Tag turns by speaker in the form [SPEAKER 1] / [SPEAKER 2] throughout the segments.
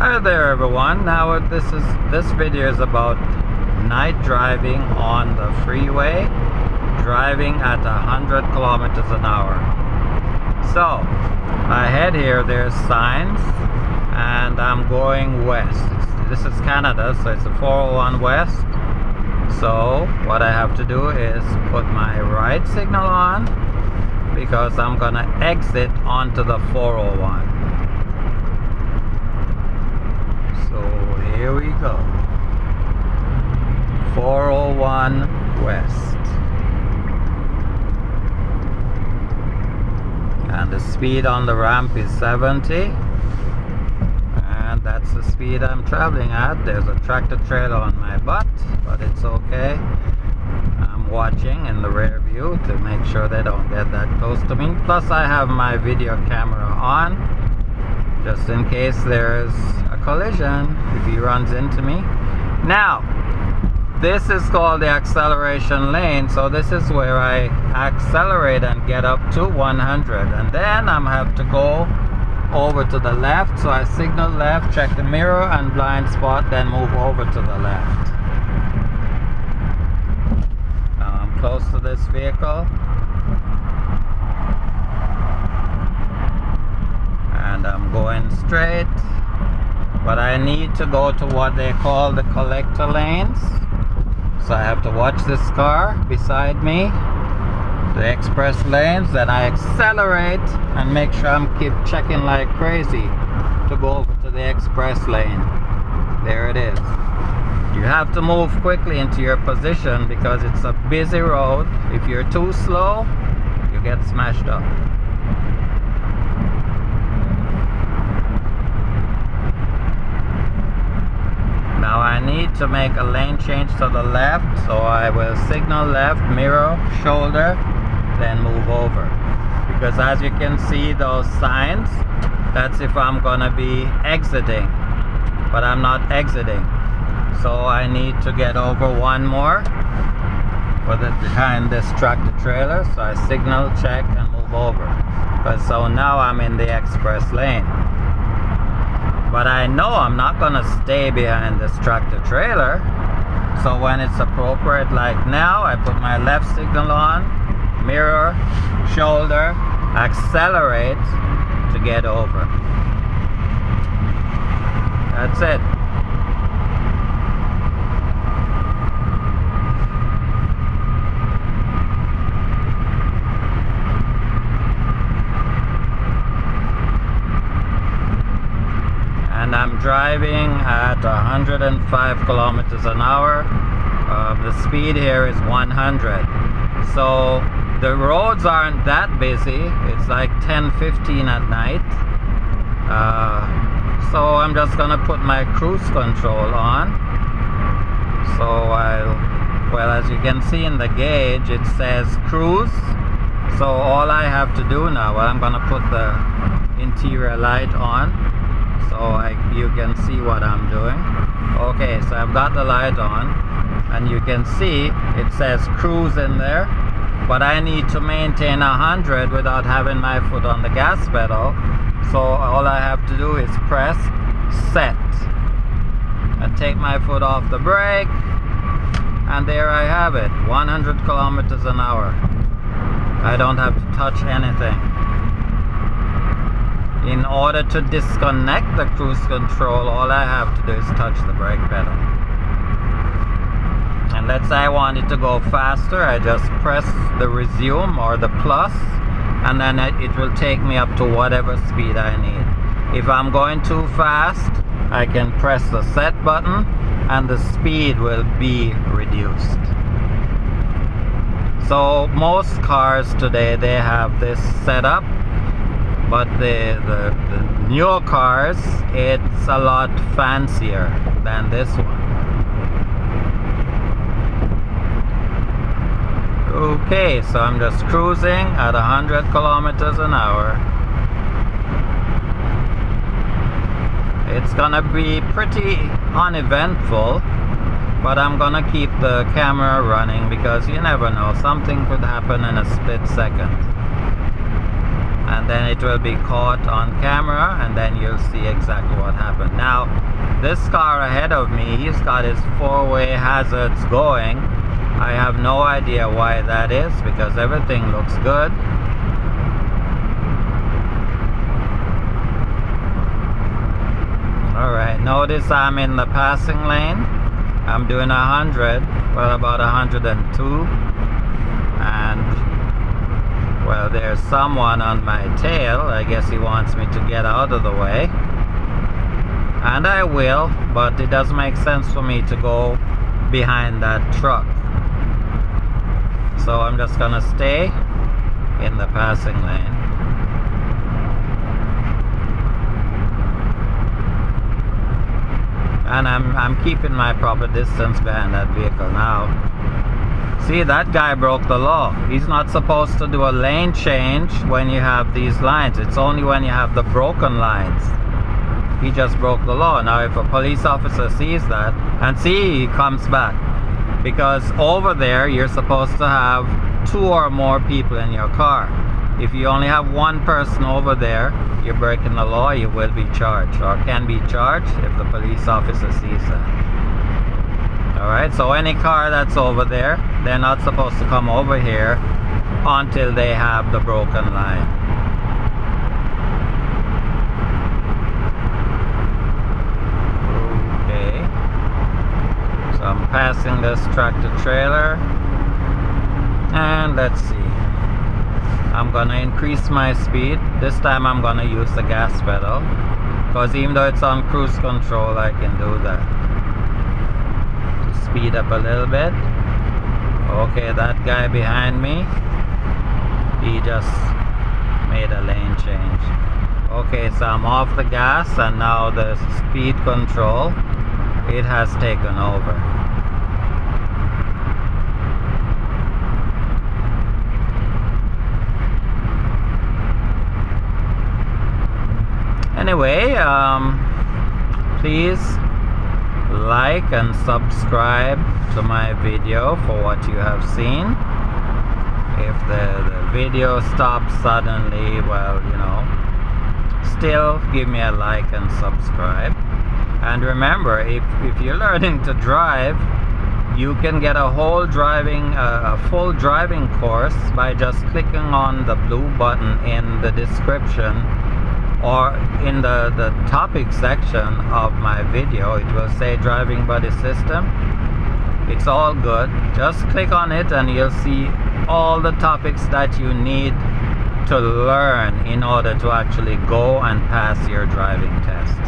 [SPEAKER 1] Hi there everyone. Now this video is about night driving on the freeway, driving at 100 kilometers an hour. So ahead here there's signs and I'm going west. This is Canada, so it's a 401 west. So what I have to do is put my right signal on because I'm gonna exit onto the 401. So here we go. 401 west. And the speed on the ramp is 70. And that's the speed I'm traveling at. There's a tractor trailer on my butt, but it's okay. I'm watching in the rear view to make sure they don't get that close to me. Plus I have my video camera on, just in case there's a collision if he runs into me. Now, this is called the acceleration lane, so this is where I accelerate and get up to 100, and then I have to go over to the left. So I signal left, check the mirror and blind spot, then move over to the left. Now I'm close to this vehicle and I'm going straight, but I need to go to what they call the collector lanes. So I have to watch this car beside me, the express lanes, then I accelerate and make sure I'm keep checking like crazy to go over to the express lane. There it is. You have to move quickly into your position because it's a busy road. If you're too slow, you get smashed up. Now I need to make a lane change to the left, so I will signal left, mirror, shoulder, then move over. Because as you can see those signs, that's if I'm gonna be exiting, but I'm not exiting. So I need to get over one more for the behind this tractor trailer. So I signal, check, and move over. So now I'm in the express lane. But I know I'm not gonna stay behind this tractor trailer. So when it's appropriate, like now, I put my left signal on, mirror, shoulder, accelerate to get over. That's it. And I'm driving at 105 kilometers an hour. The speed here is 100. So the roads aren't that busy. It's like 10:15 at night. So I'm just gonna put my cruise control on. So well, as you can see in the gauge, it says cruise. So all I have to do now, I'm gonna put the interior light on, so you can see what I'm doing. Okay, so I've got the light on, and you can see it says cruise in there, but I need to maintain 100 without having my foot on the gas pedal. So all I have to do is press set and take my foot off the brake, and there I have it, 100 kilometers an hour. I don't have to touch anything. In order to disconnect the cruise control, all I have to do is touch the brake pedal. And let's say I want it to go faster, I just press the resume or the plus, and then it will take me up to whatever speed I need. If I'm going too fast, I can press the set button and the speed will be reduced. So most cars today, they have this setup, but the newer cars, it's a lot fancier than this one. Okay, so I'm just cruising at 100 kilometers an hour. It's gonna be pretty uneventful, but I'm gonna keep the camera running because you never know, something could happen in a split second. and then it will be caught on camera, and then you'll see exactly what happened. Now, this car ahead of me, he's got his four-way hazards going. I have no idea why that is, because everything looks good. Alright, notice I'm in the passing lane. I'm doing 100, well, about 102. And, well, there's someone on my tail. I guess he wants me to get out of the way. And I will, but it doesn't make sense for me to go behind that truck. So I'm just gonna stay in the passing lane. And I'm keeping my proper distance behind that vehicle now. See, that guy broke the law. He's not supposed to do a lane change when you have these lines. It's only when you have the broken lines. He just broke the law. Now, if a police officer sees that, and see, he comes back. Because over there, you're supposed to have 2 or more people in your car. If you only have one person over there, you're breaking the law, you will be charged, or can be charged if the police officer sees that. Alright, so any car that's over there, they're not supposed to come over here until they have the broken line. Okay. So I'm passing this tractor trailer. And let's see. I'm gonna increase my speed. This time I'm gonna use the gas pedal, because even though it's on cruise control, I can do that. To speed up a little bit. Okay, that guy behind me, he just made a lane change. Okay, so I'm off the gas, and now the speed control, it has taken over. Anyway, please like and subscribe to my video for what you have seen. If the video stops suddenly, well, you know, still give me a like and subscribe. And remember, if you're learning to drive, you can get a full driving course by just clicking on the blue button in the description, or in the topic section of my video. It will say Driving Buddy System. It's all good. Just click on it and you'll see all the topics that you need to learn in order to actually go and pass your driving test.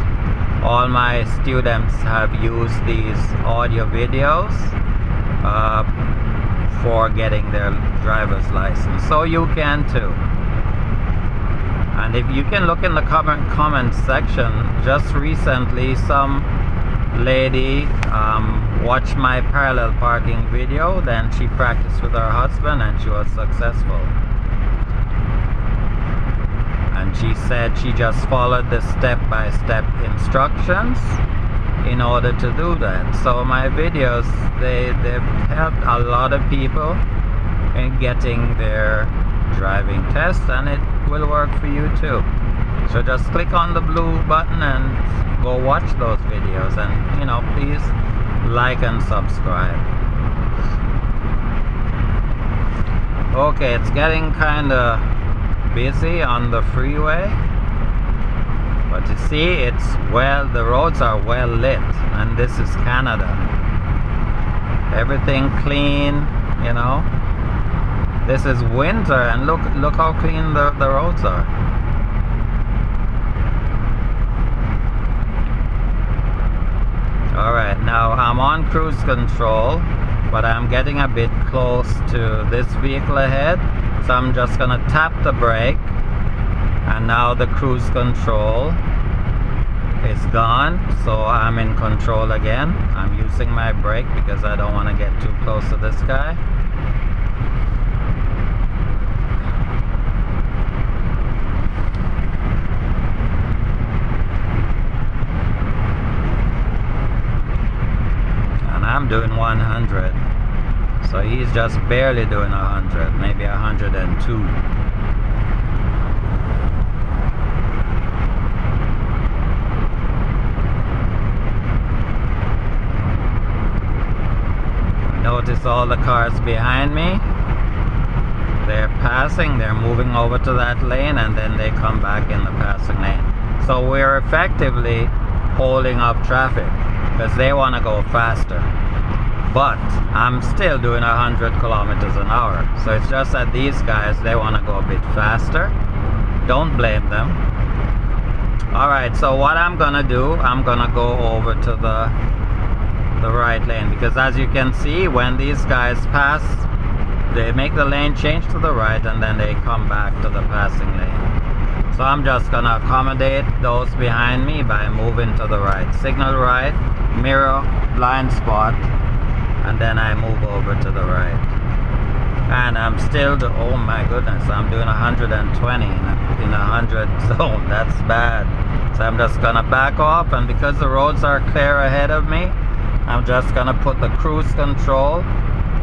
[SPEAKER 1] All my students have used these audio videos for getting their driver's license, so you can too. And if you can look in the comment section, just recently some lady watched my parallel parking video, then she practiced with her husband and she was successful. And she said she just followed the step-by-step instructions in order to do that. So my videos, they've helped a lot of people in getting their driving test, and it will work for you too. So just click on the blue button and go watch those videos, and you know, please like and subscribe. Okay, it's getting kind of busy on the freeway, but you see, the roads are well lit, and this is Canada. Everything clean, you know. This is winter, and look how clean the roads are. Alright, now I'm on cruise control, but I'm getting a bit close to this vehicle ahead, so I'm just gonna tap the brake, and now the cruise control is gone, so I'm in control again. I'm using my brake because I don't want to get too close to this guy. I'm doing 100, so he's just barely doing 100, maybe 102. notice all the cars behind me. They're passing, they're moving over to that lane, and then they come back in the passing lane. So we're effectively holding up traffic because they want to go faster. But I'm still doing 100 kilometers an hour. So it's just that these guys, they want to go a bit faster. Don't blame them. Alright, so what I'm gonna do, I'm gonna go over to the right lane, because as you can see, when these guys pass, they make the lane change to the right and then they come back to the passing lane. So I'm just gonna accommodate those behind me by moving to the right. Signal right, mirror, blind spot, and then I move over to the right. And I'm still oh my goodness, I'm doing 120 in a 100 zone. That's bad. So I'm just gonna back off, and because the roads are clear ahead of me, I'm just gonna put the cruise control,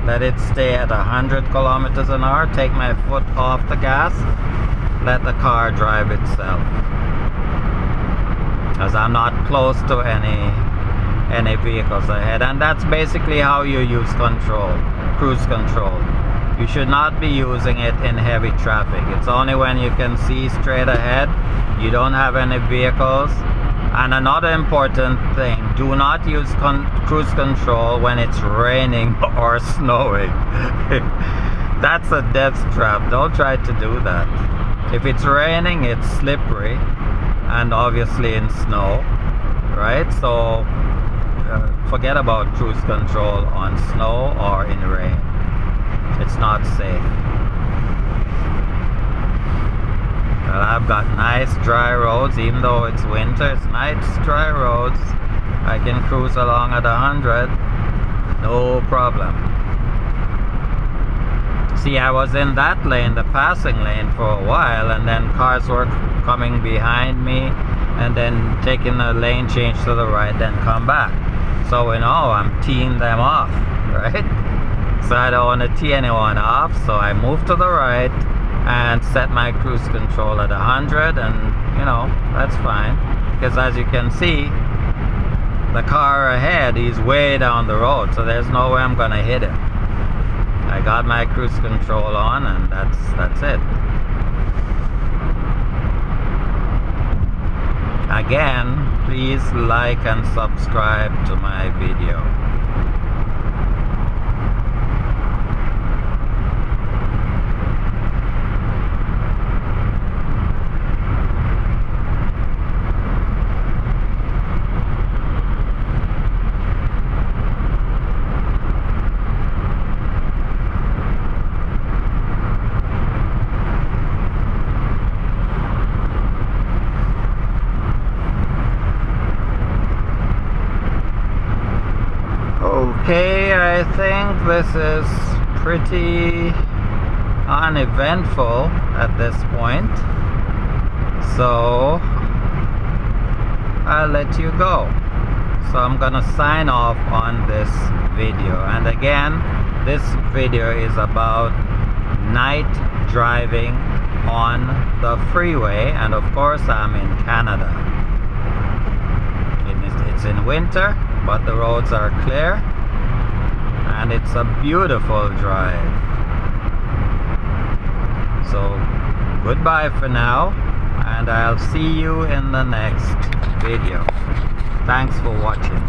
[SPEAKER 1] let it stay at 100 kilometers an hour, take my foot off the gas, let the car drive itself, as I'm not close to any vehicles ahead. And that's basically how you use control, cruise control. You should not be using it in heavy traffic. It's only when you can see straight ahead, you don't have any vehicles. And another important thing, do not use cruise control when it's raining or snowing. That's a death trap. Don't try to do that. If it's raining, it's slippery, and obviously in snow, right? So forget about cruise control on snow or in rain. It's not safe. Well, I've got nice dry roads, even though it's winter. It's nice dry roads. I can cruise along at 100, no problem. See, I was in that lane, the passing lane, for a while, and then cars were coming behind me and then taking a lane change to the right, then come back. So you know, I'm teeing them off, right? So I don't want to tee anyone off, so I move to the right and set my cruise control at 100, and you know, that's fine, because as you can see, the car ahead, he's way down the road, so there's no way I'm gonna hit him. I got my cruise control on, and that's it. Again, please like and subscribe to my video. Okay, I think this is pretty uneventful at this point, so I'll let you go. So I'm gonna sign off on this video, and again, this video is about night driving on the freeway, and of course I'm in Canada. It's in winter, but the roads are clear, and it's a beautiful drive. So goodbye for now, and I'll see you in the next video. Thanks for watching.